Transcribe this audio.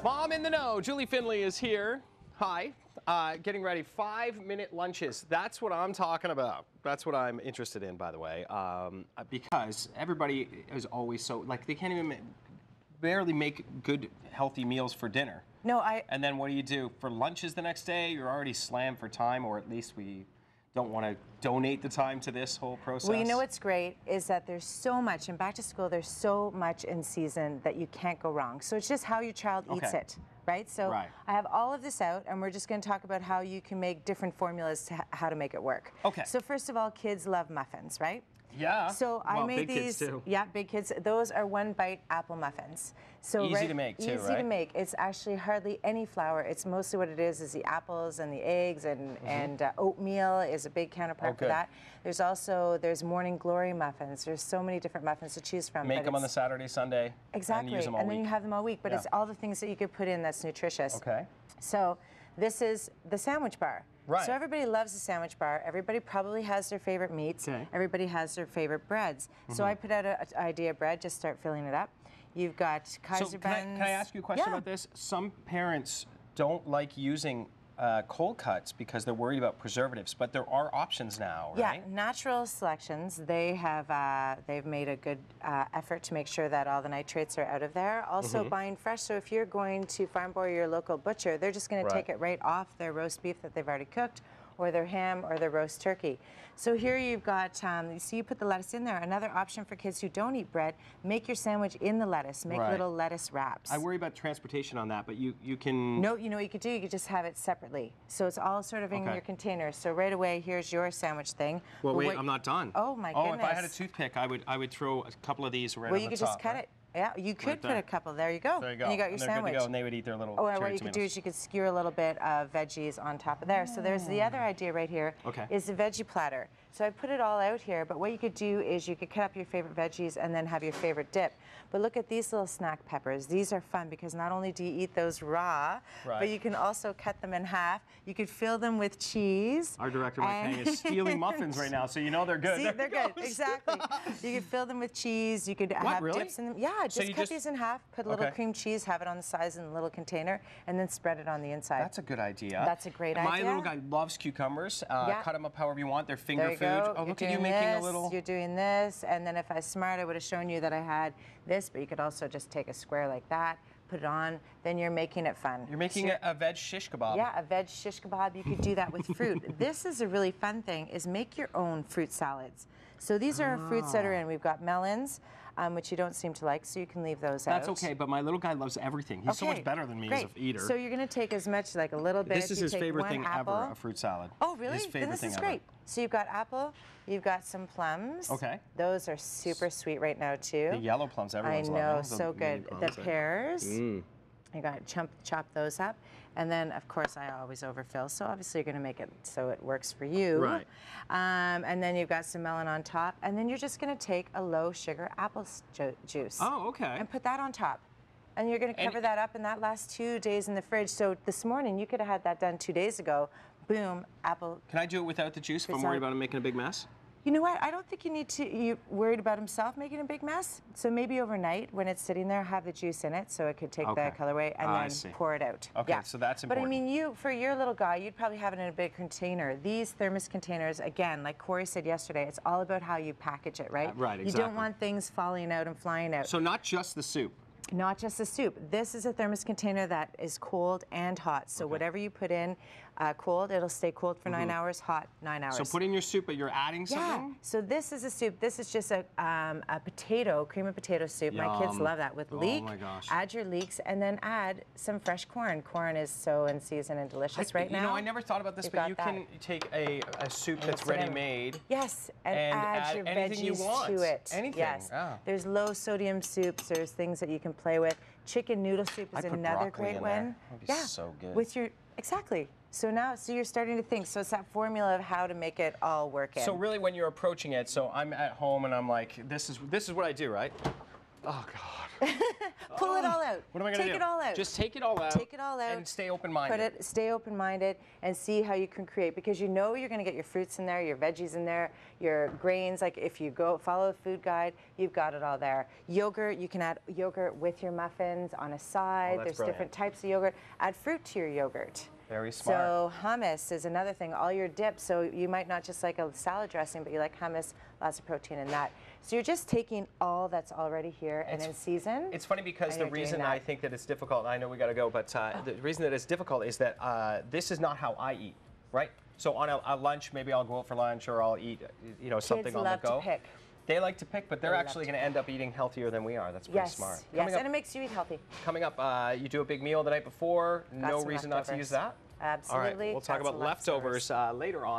Mom in the Know, Julie Findlay is here. Hi. Getting ready, 5-minute lunches. That's what I'm talking about. That's what I'm interested in, by the way, because everybody is always so, like, they can't even barely make good, healthy meals for dinner. No, And then what do? For lunches the next day, you're already slammed for time, or at least we don't want to donate the time to this whole process. Well, you know what's great is that there's so much, and back to school, there's so much in season that you can't go wrong. So it's just how your child eats it, right? So I have all of this out, and we're just going to talk about how you can make different formulas to how to make it work. Okay. So first of all, kids love muffins, right? Yeah. So I made big these. Kids too. Yeah, big kids. Those are 1-bite apple muffins. So easy to make too, Easy to make. It's actually hardly any flour. It's mostly what it is the apples and the eggs and oatmeal is a big counterpart for that. There's Morning Glory muffins. There's so many different muffins to choose from. Make them on the Saturday, Sunday. Exactly. And use them all week. Then you have them all week. But it's all the things that you could put in that's nutritious. Okay. So this is the sandwich bar. Right. So everybody loves the sandwich bar. Everybody probably has their favorite meats. Okay. Everybody has their favorite breads. So I put out an idea of bread, just start filling it up. You've got Kaiser buns. Can I ask you a question about this? Some parents don't like using cold cuts because they're worried about preservatives, but there are options now, right? Yeah, Natural Selections, they've made a good effort to make sure that all the nitrates are out of there. Also buying fresh, so if you're going to Farm Boy or your local butcher, they're just going to take it right off their roast beef that they've already cooked, or their ham or their roast turkey. So here you've got, so you put the lettuce in there. Another option for kids who don't eat bread, make your sandwich in the lettuce. Make little lettuce wraps. I worry about transportation on that, but you can... No, you know what you could do? You could just have it separately. So it's all sort of in your container. So right away, here's your sandwich thing. Well, wait, I'm not done. Oh, my goodness. Oh, if I had a toothpick, I would throw a couple of these right on the top. Well, you could just cut it. Yeah, you could put a couple. There you go. There you go. And you got your sandwich. Good to go, and they would eat their little what you could do is you could skewer a little bit of veggies on top of there. So there's the other idea right here is the veggie platter. So I put it all out here, but what you could do is you could cut up your favorite veggies and then have your favorite dip. But look at these little snack peppers. These are fun because not only do you eat those raw, but you can also cut them in half. You could fill them with cheese. Our director, Mike Pang, is stealing muffins right now, so you know they're good. See, they're good, exactly. You could fill them with cheese. You could have dips in them. Yeah, just cut these in half, put a little cream cheese, have it on the sides in a little container, and then spread it on the inside. That's a good idea. That's a great idea. My little guy loves cucumbers. Cut them up however you want. They're finger food. Oh, look at you making a little... You're doing this, and then if I was smart, I would have shown you that I had this, but you could also just take a square like that, put it on, then you're making it fun. You're making a veg shish kebab. Yeah, a veg shish kebab. You could do that with fruit. This is a really fun thing, is make your own fruit salads. So these are our fruits that are in. We've got melons, which you don't seem to like, so you can leave those out. That's okay, but my little guy loves everything. He's so much better than me as an eater. So you're going to take as much, like a little bit. This is his favorite thing ever, a fruit salad. Oh, really? His favorite thing ever. Great. So you've got apple, you've got some plums. Okay. Those are super sweet right now, too. The yellow plums, everyone's loving. I know, so good. The pears. You got to chop those up. And then, of course, I always overfill. So obviously, you're going to make it so it works for you. Right. And then you've got some melon on top. And then you're just going to take a low-sugar apple juice. Oh, okay. And put that on top. And you're going to cover that up, and that lasts 2 days in the fridge. So this morning, you could have had that done 2 days ago. Boom, apple. Can I do it without the juice if I'm worried about him making a big mess? You know what? I don't think you need to. You're worried about himself making a big mess. So maybe overnight, when it's sitting there, have the juice in it so it could take the colorway and then pour it out. Okay, so that's important. But I mean, for your little guy, you'd probably have it in a big container. These thermos containers, again, like Corey said yesterday, it's all about how you package it, right? Right, exactly. You don't want things falling out and flying out. So not just the soup. Not just the soup. This is a thermos container that is cold and hot. So whatever you put in cold, it'll stay cold for 9 hours, hot 9 hours. So put in your soup, but you're adding something? Yeah. So this is a soup. This is just a cream of potato soup. Yum. My kids love that with leek. Oh my gosh. Add your leeks and then add some fresh corn. Corn is so in season and delicious right now. You know, I never thought about this, but you can take a soup that's ready-made. Yes, and add your veggies to it. Anything. Yes. Oh. There's low sodium soups. There's things that you can play with. Chicken noodle soup is another great one. That'd be so good. With your exactly. So now, you're starting to think. So it's that formula of how to make it all work in. So really, when you're approaching it, so I'm at home and I'm like, this is what I do, right? Oh, God. Pull it all out. What am I going to do? Take it all out. Just take it all out. Take it all out. And stay open-minded. Stay open-minded and see how you can create, because you know you're going to get your fruits in there, your veggies in there, your grains. Like if you go follow the food guide, you've got it all there. Yogurt, you can add yogurt with your muffins on a side. There's different types of yogurt. Add fruit to your yogurt. Very smart. So hummus is another thing. All your dips. So you might not just like a salad dressing, but you like hummus, lots of protein in that. So you're just taking all that's already here and in season. It's funny because the reason I think that it's difficult, I know we got to go, but the reason that it's difficult is that this is not how I eat, right? So on a lunch, maybe I'll go out for lunch or I'll eat, you know, something on the go. Kids love to pick. They like to pick, but they're actually going to end up eating healthier than we are. That's pretty smart. Yes, and it makes you eat healthy. Coming up, you do a big meal the night before. No reason not to use that. Absolutely. All right, we'll talk about leftovers later on.